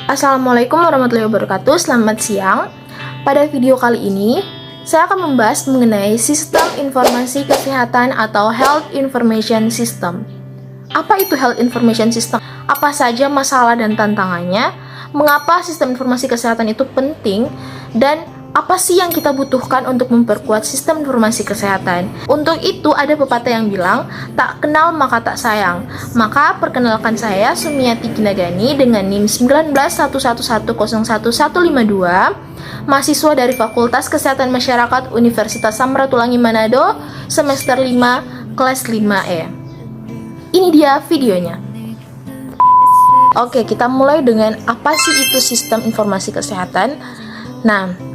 Assalamualaikum warahmatullahi wabarakatuh. Selamat siang. Pada video kali ini, saya akan membahas mengenai Sistem Informasi Kesehatan atau Health Information System. Apa itu Health Information System? Apa saja masalah dan tantangannya? Mengapa sistem informasi kesehatan itu penting? Dan apa sih yang kita butuhkan untuk memperkuat sistem informasi kesehatan? Untuk itu ada pepatah yang bilang, tak kenal maka tak sayang. Maka perkenalkan saya Sumiati Kinagani dengan NIM 1911101152, mahasiswa dari Fakultas Kesehatan Masyarakat Universitas Samratulangi Manado, semester 5, kelas 5E. Ini dia videonya. Oke, kita mulai dengan apa sih itu sistem informasi kesehatan. Nah,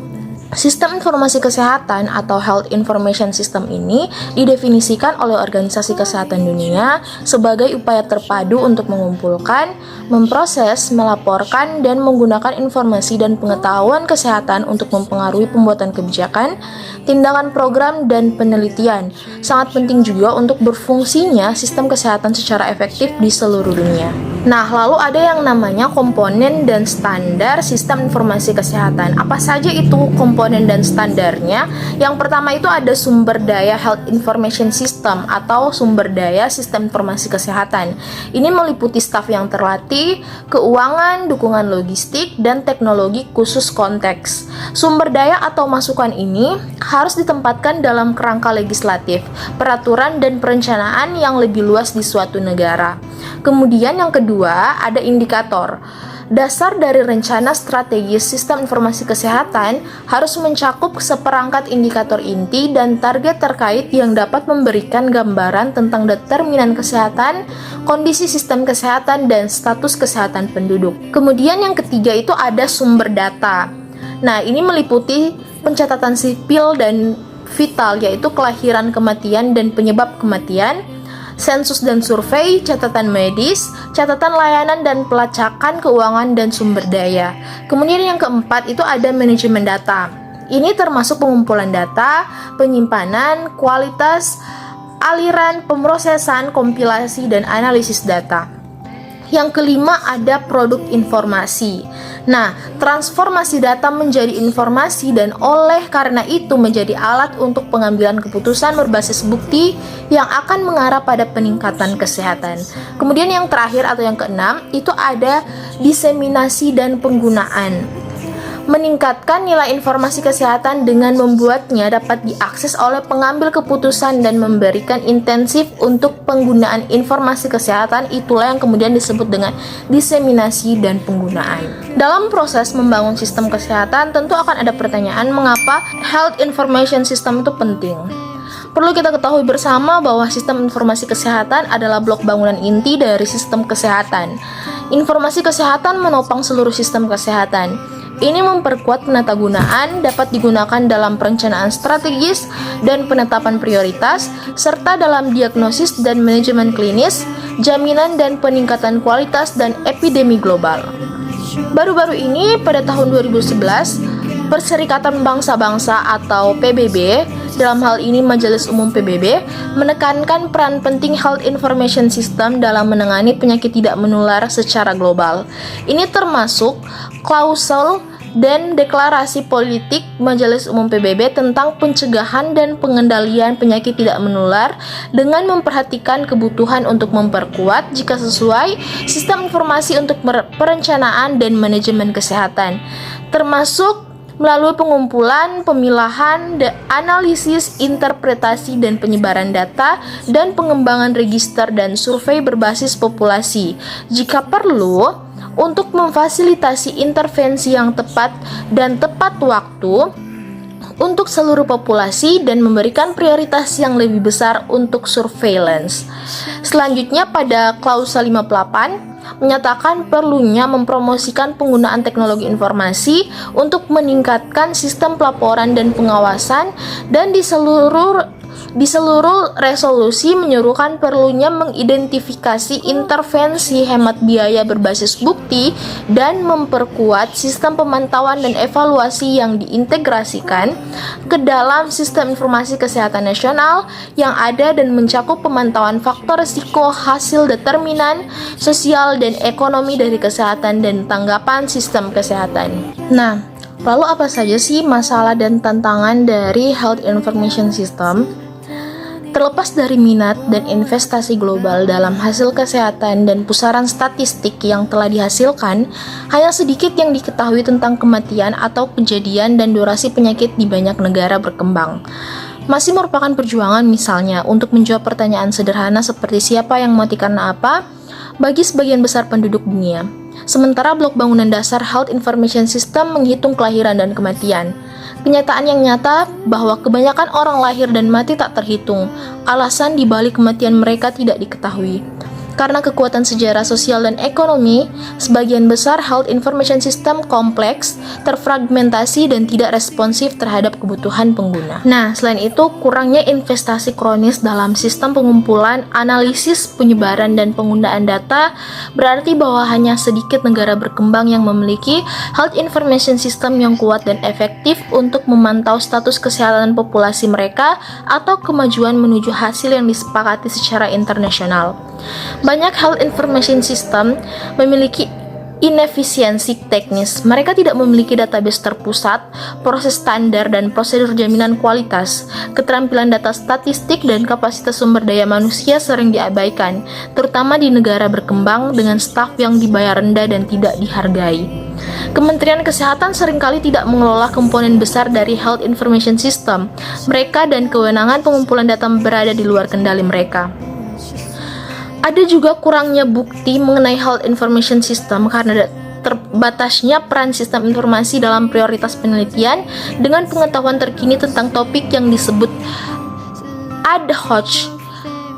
Sistem Informasi Kesehatan atau Health Information System ini didefinisikan oleh Organisasi Kesehatan Dunia sebagai upaya terpadu untuk mengumpulkan, memproses, melaporkan, dan menggunakan informasi dan pengetahuan kesehatan untuk mempengaruhi pembuatan kebijakan, tindakan program, dan penelitian. Sangat penting juga untuk berfungsinya sistem kesehatan secara efektif di seluruh dunia. Nah, lalu ada yang namanya komponen dan standar sistem informasi kesehatan. Apa saja itu komponen dan standarnya? Yang pertama itu ada sumber daya Health Information System atau sumber daya sistem informasi kesehatan. Ini meliputi staf yang terlatih, keuangan, dukungan logistik, dan teknologi khusus konteks. Sumber daya atau masukan ini harus ditempatkan dalam kerangka legislatif, peraturan, dan perencanaan yang lebih luas di suatu negara. Kemudian yang kedua, ada indikator. Dasar dari rencana strategis sistem informasi kesehatan harus mencakup seperangkat indikator inti dan target terkait yang dapat memberikan gambaran tentang determinan kesehatan, kondisi sistem kesehatan, dan status kesehatan penduduk. Kemudian yang ketiga itu ada sumber data. Nah, ini meliputi pencatatan sipil dan vital, yaitu kelahiran, kematian, dan penyebab kematian, sensus dan survei, catatan medis, catatan layanan dan pelacakan keuangan dan sumber daya. Kemudian yang keempat itu ada manajemen data. Ini termasuk pengumpulan data, penyimpanan, kualitas, aliran, pemrosesan, kompilasi, dan analisis data. Yang kelima ada produk informasi. Nah, transformasi data menjadi informasi dan oleh karena itu menjadi alat untuk pengambilan keputusan berbasis bukti yang akan mengarah pada peningkatan kesehatan. Kemudian yang terakhir atau yang keenam itu ada diseminasi dan penggunaan. Meningkatkan nilai informasi kesehatan dengan membuatnya dapat diakses oleh pengambil keputusan dan memberikan intensif untuk penggunaan informasi kesehatan. Itulah yang kemudian disebut dengan diseminasi dan penggunaan. Dalam proses membangun sistem kesehatan tentu akan ada pertanyaan mengapa Health Information System itu penting. Perlu kita ketahui bersama bahwa sistem informasi kesehatan adalah blok bangunan inti dari sistem kesehatan. Informasi kesehatan menopang seluruh sistem kesehatan. Ini memperkuat penatagunaan, dapat digunakan dalam perencanaan strategis dan penetapan prioritas, serta dalam diagnosis dan manajemen klinis, jaminan dan peningkatan kualitas dan epidemi global. Baru-baru ini, pada tahun 2011, Perserikatan Bangsa-Bangsa atau PBB, dalam hal ini Majelis Umum PBB, menekankan peran penting Health Information System dalam menangani penyakit tidak menular secara global. Ini termasuk klausul dan deklarasi politik Majelis Umum PBB tentang pencegahan dan pengendalian penyakit tidak menular dengan memperhatikan kebutuhan untuk memperkuat jika sesuai sistem informasi untuk perencanaan dan manajemen kesehatan, termasuk melalui pengumpulan, pemilahan, analisis, interpretasi, dan penyebaran data, dan pengembangan register dan survei berbasis populasi. Jika perlu, untuk memfasilitasi intervensi yang tepat dan tepat waktu untuk seluruh populasi dan memberikan prioritas yang lebih besar untuk surveillance. Selanjutnya pada klausul 58 menyatakan perlunya mempromosikan penggunaan teknologi informasi untuk meningkatkan sistem pelaporan dan pengawasan dan Di seluruh resolusi menyuruhkan perlunya mengidentifikasi intervensi hemat biaya berbasis bukti dan memperkuat sistem pemantauan dan evaluasi yang diintegrasikan ke dalam sistem informasi kesehatan nasional yang ada dan mencakup pemantauan faktor risiko, hasil determinan sosial dan ekonomi dari kesehatan dan tanggapan sistem kesehatan. Nah, lalu apa saja sih masalah dan tantangan dari Health Information System? Terlepas dari minat dan investasi global dalam hasil kesehatan dan pusaran statistik yang telah dihasilkan, hanya sedikit yang diketahui tentang kematian atau kejadian dan durasi penyakit di banyak negara berkembang. Masih merupakan perjuangan misalnya untuk menjawab pertanyaan sederhana seperti siapa yang mati karena apa bagi sebagian besar penduduk dunia. Sementara blok bangunan dasar Health Information System menghitung kelahiran dan kematian. Kenyataan yang nyata bahwa kebanyakan orang lahir dan mati tak terhitung. Alasan dibalik kematian mereka tidak diketahui. Karena kekuatan sejarah sosial dan ekonomi, sebagian besar Health Information System kompleks, terfragmentasi, dan tidak responsif terhadap kebutuhan pengguna. Nah, selain itu, kurangnya investasi kronis dalam sistem pengumpulan, analisis, penyebaran, dan penggunaan data berarti bahwa hanya sedikit negara berkembang yang memiliki Health Information System yang kuat dan efektif untuk memantau status kesehatan populasi mereka atau kemajuan menuju hasil yang disepakati secara internasional. Banyak Health Information System memiliki inefisiensi teknis. Mereka tidak memiliki database terpusat, proses standar dan prosedur jaminan kualitas. Keterampilan data statistik dan kapasitas sumber daya manusia sering diabaikan, terutama di negara berkembang dengan staf yang dibayar rendah dan tidak dihargai. Kementerian Kesehatan seringkali tidak mengelola komponen besar dari Health Information System. Mereka dan kewenangan pengumpulan data berada di luar kendali mereka. Ada juga kurangnya bukti mengenai Health Information System karena terbatasnya peran sistem informasi dalam prioritas penelitian dengan pengetahuan terkini tentang topik yang disebut ad hoc,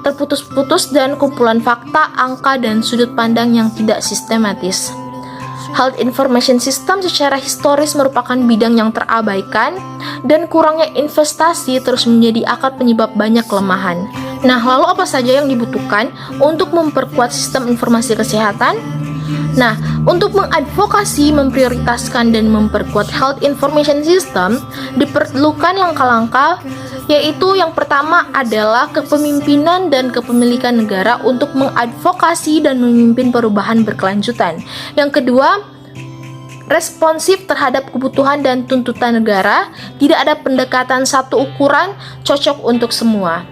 terputus-putus dan kumpulan fakta, angka, dan sudut pandang yang tidak sistematis. Health Information System secara historis merupakan bidang yang terabaikan dan kurangnya investasi terus menjadi akar penyebab banyak kelemahan. Nah, lalu apa saja yang dibutuhkan untuk memperkuat sistem informasi kesehatan? Nah, untuk mengadvokasi, memprioritaskan, dan memperkuat Health Information System, diperlukan langkah-langkah, yaitu yang pertama adalah kepemimpinan dan kepemilikan negara untuk mengadvokasi dan memimpin perubahan berkelanjutan. Yang kedua, responsif terhadap kebutuhan dan tuntutan negara, tidak ada pendekatan satu ukuran cocok untuk semua.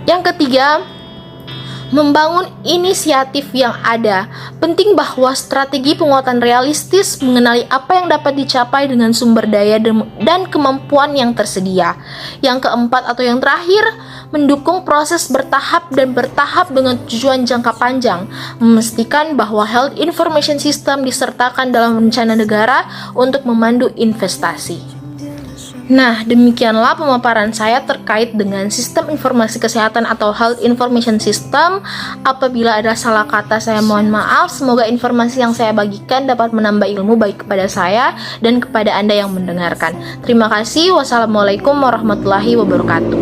Yang ketiga, membangun inisiatif yang ada. Penting bahwa strategi penguatan realistis mengenali apa yang dapat dicapai dengan sumber daya dan kemampuan yang tersedia. Yang keempat atau yang terakhir, mendukung proses bertahap dengan tujuan jangka panjang, memastikan bahwa Health Information System disertakan dalam rencana negara untuk memandu investasi. Nah, demikianlah pemaparan saya terkait dengan sistem informasi kesehatan atau Health Information System. Apabila ada salah kata, saya mohon maaf. Semoga informasi yang saya bagikan dapat menambah ilmu baik kepada saya dan kepada Anda yang mendengarkan. Terima kasih. Wassalamualaikum warahmatullahi wabarakatuh.